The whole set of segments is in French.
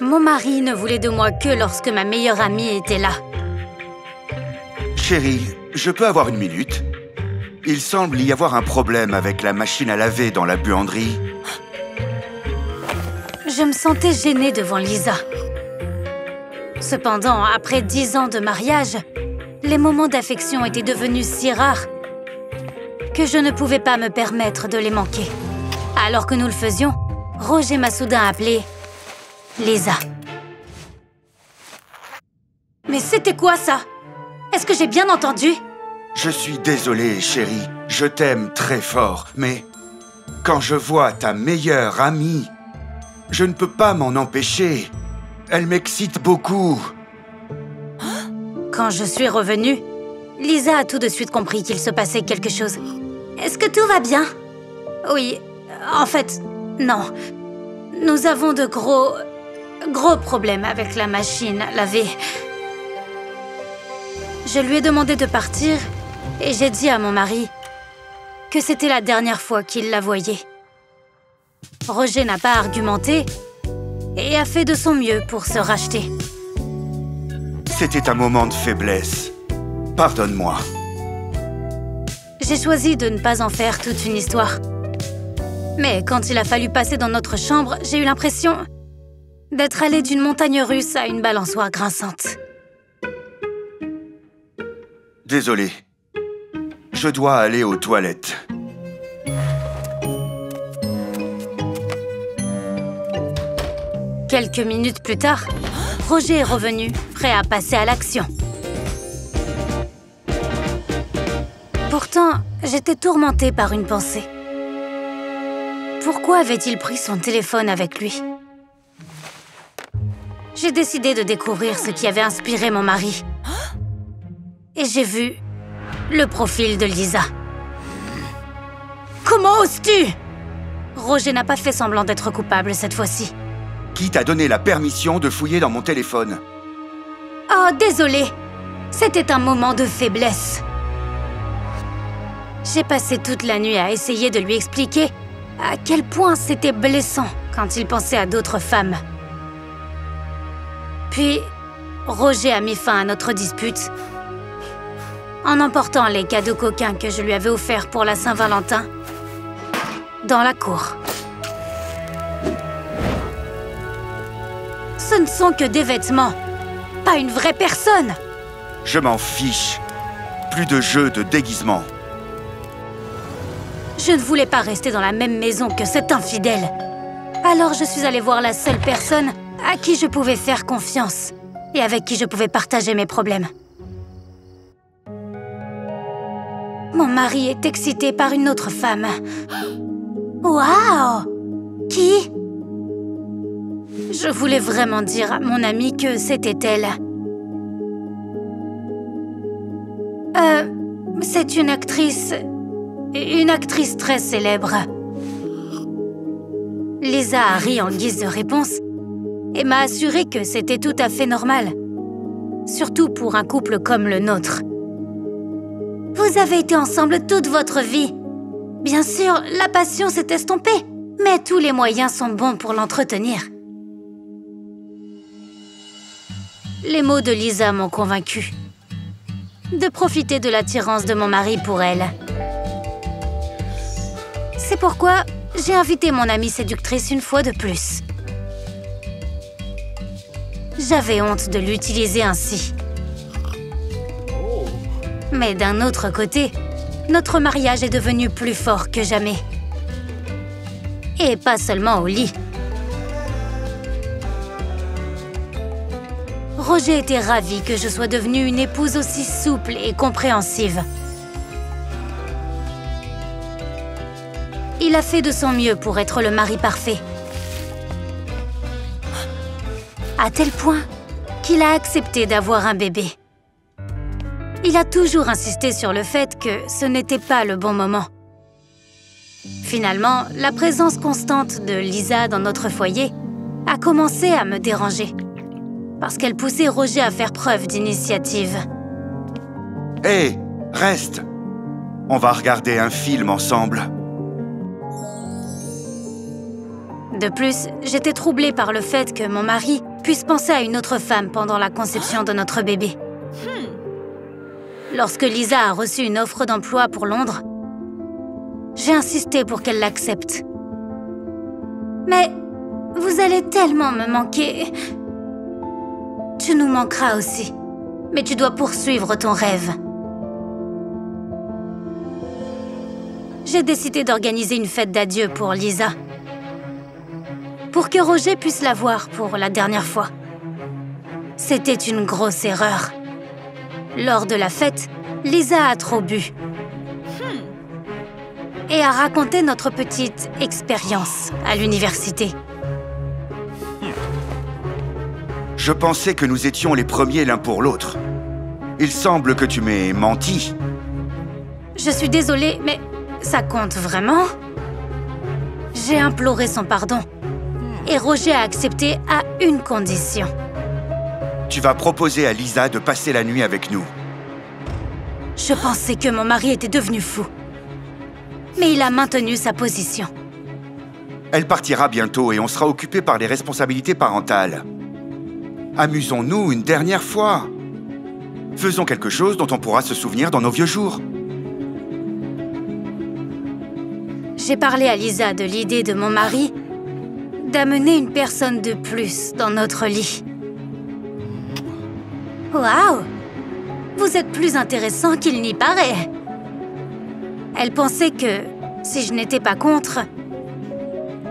Mon mari ne voulait de moi que lorsque ma meilleure amie était là. Chérie, je peux avoir une minute? Il semble y avoir un problème avec la machine à laver dans la buanderie. Je me sentais gênée devant Lisa. Cependant, après 10 ans de mariage, les moments d'affection étaient devenus si rares que je ne pouvais pas me permettre de les manquer. Alors que nous le faisions, Roger m'a soudain appelée Lisa. Mais c'était quoi ça? Est-ce que j'ai bien entendu? Je suis désolé, chérie. Je t'aime très fort, mais quand je vois ta meilleure amie, je ne peux pas m'en empêcher. Elle m'excite beaucoup. Quand je suis revenue, Lisa a tout de suite compris qu'il se passait quelque chose. Est-ce que tout va bien? Oui, en fait, non. Nous avons de gros problèmes avec la machine à laver. Je lui ai demandé de partir et j'ai dit à mon mari que c'était la dernière fois qu'il la voyait. Roger n'a pas argumenté et a fait de son mieux pour se racheter. C'était un moment de faiblesse. Pardonne-moi. J'ai choisi de ne pas en faire toute une histoire. Mais quand il a fallu passer dans notre chambre, j'ai eu l'impression d'être allée d'une montagne russe à une balançoire grinçante. Désolé. Je dois aller aux toilettes. Quelques minutes plus tard, Roger est revenu, prêt à passer à l'action. Pourtant, j'étais tourmentée par une pensée. Pourquoi avait-il pris son téléphone avec lui? J'ai décidé de découvrir ce qui avait inspiré mon mari. Et j'ai vu le profil de Lisa. Comment oses-tu? Roger n'a pas fait semblant d'être coupable cette fois-ci. Qui t'a donné la permission de fouiller dans mon téléphone? Oh, désolé. C'était un moment de faiblesse. J'ai passé toute la nuit à essayer de lui expliquer à quel point c'était blessant quand il pensait à d'autres femmes. Puis, Roger a mis fin à notre dispute en emportant les cadeaux coquins que je lui avais offerts pour la Saint-Valentin dans la cour. Ce ne sont que des vêtements, pas une vraie personne. Je m'en fiche. Plus de jeux de déguisement. Je ne voulais pas rester dans la même maison que cet infidèle. Alors je suis allée voir la seule personne à qui je pouvais faire confiance et avec qui je pouvais partager mes problèmes. Mon mari est excité par une autre femme. Waouh! Qui? Je voulais vraiment dire à mon amie que c'était elle. C'est une actrice très célèbre. Lisa a ri en guise de réponse et m'a assuré que c'était tout à fait normal. Surtout pour un couple comme le nôtre. Vous avez été ensemble toute votre vie. Bien sûr, la passion s'est estompée, mais tous les moyens sont bons pour l'entretenir. Les mots de Lisa m'ont convaincue de profiter de l'attirance de mon mari pour elle. C'est pourquoi j'ai invité mon amie séductrice une fois de plus. J'avais honte de l'utiliser ainsi. Mais d'un autre côté, notre mariage est devenu plus fort que jamais. Et pas seulement au lit. Roger était ravi que je sois devenue une épouse aussi souple et compréhensive. Il a fait de son mieux pour être le mari parfait. À tel point qu'il a accepté d'avoir un bébé. Il a toujours insisté sur le fait que ce n'était pas le bon moment. Finalement, la présence constante de Lisa dans notre foyer a commencé à me déranger. Parce qu'elle poussait Roger à faire preuve d'initiative. Hé, reste! On va regarder un film ensemble. De plus, j'étais troublée par le fait que mon mari puisse penser à une autre femme pendant la conception de notre bébé. Lorsque Lisa a reçu une offre d'emploi pour Londres, j'ai insisté pour qu'elle l'accepte. Mais vous allez tellement me manquer. Tu nous manqueras aussi, mais tu dois poursuivre ton rêve. J'ai décidé d'organiser une fête d'adieu pour Lisa, pour que Roger puisse la voir pour la dernière fois. C'était une grosse erreur. Lors de la fête, Lisa a trop bu et a raconté notre petite expérience à l'université. Je pensais que nous étions les premiers l'un pour l'autre. Il semble que tu m'aies menti. Je suis désolée, mais ça compte vraiment? J'ai imploré son pardon et Roger a accepté à une condition. Tu vas proposer à Lisa de passer la nuit avec nous. Je pensais que mon mari était devenu fou. Mais il a maintenu sa position. Elle partira bientôt et on sera occupé par les responsabilités parentales. Amusons-nous une dernière fois. Faisons quelque chose dont on pourra se souvenir dans nos vieux jours. J'ai parlé à Lisa de l'idée de mon mari d'amener une personne de plus dans notre lit. Waouh! Vous êtes plus intéressant qu'il n'y paraît. Elle pensait que, si je n'étais pas contre,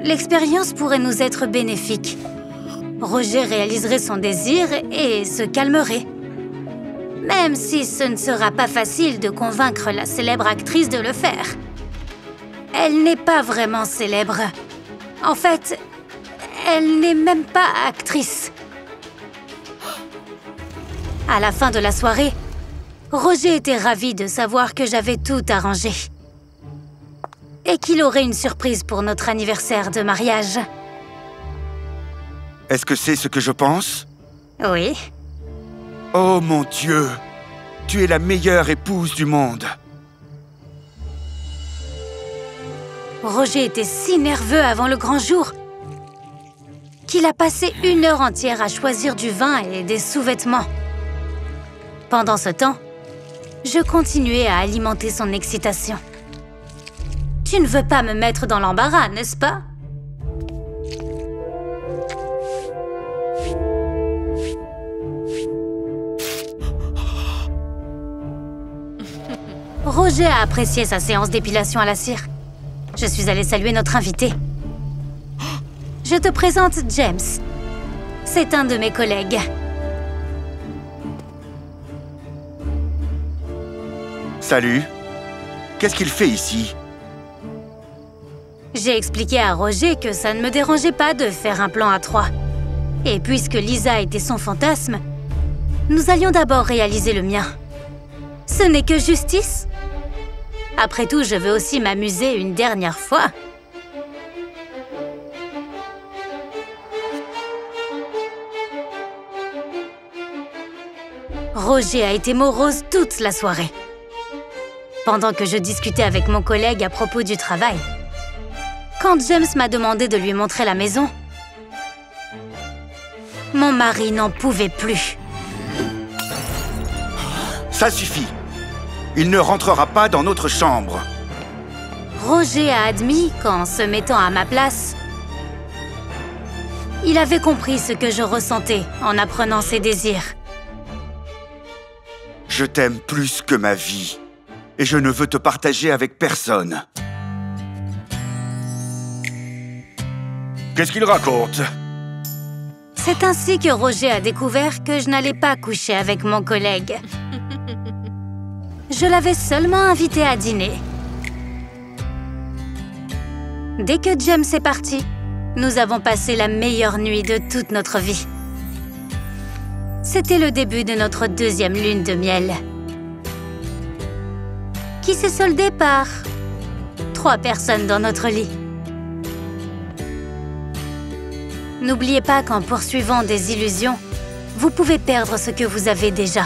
l'expérience pourrait nous être bénéfique. Roger réaliserait son désir et se calmerait. Même si ce ne sera pas facile de convaincre la célèbre actrice de le faire. Elle n'est pas vraiment célèbre. En fait, elle n'est même pas actrice. À la fin de la soirée, Roger était ravi de savoir que j'avais tout arrangé. Et qu'il aurait une surprise pour notre anniversaire de mariage. Est-ce que c'est ce que je pense? Oui. Oh mon Dieu! Tu es la meilleure épouse du monde! Roger était si nerveux avant le grand jour qu'il a passé 1 heure entière à choisir du vin et des sous-vêtements. Pendant ce temps, je continuais à alimenter son excitation. Tu ne veux pas me mettre dans l'embarras, n'est-ce pas? Roger a apprécié sa séance d'épilation à la cire. Je suis allée saluer notre invité. Je te présente James. C'est un de mes collègues. Salut. Qu'est-ce qu'il fait ici? J'ai expliqué à Roger que ça ne me dérangeait pas de faire un plan à 3. Et puisque Lisa était son fantasme, nous allions d'abord réaliser le mien. Ce n'est que justice. Après tout, je veux aussi m'amuser une dernière fois. Roger a été morose toute la soirée. Pendant que je discutais avec mon collègue à propos du travail, quand James m'a demandé de lui montrer la maison, mon mari n'en pouvait plus. Ça suffit. Il ne rentrera pas dans notre chambre. Roger a admis qu'en se mettant à ma place, il avait compris ce que je ressentais en apprenant ses désirs. Je t'aime plus que ma vie. Et je ne veux te partager avec personne. Qu'est-ce qu'il raconte? C'est ainsi que Roger a découvert que je n'allais pas coucher avec mon collègue. Je l'avais seulement invité à dîner. Dès que James est parti, nous avons passé la meilleure nuit de toute notre vie. C'était le début de notre 2e lune de miel, qui s'est soldée par 3 personnes dans notre lit. N'oubliez pas qu'en poursuivant des illusions, vous pouvez perdre ce que vous avez déjà.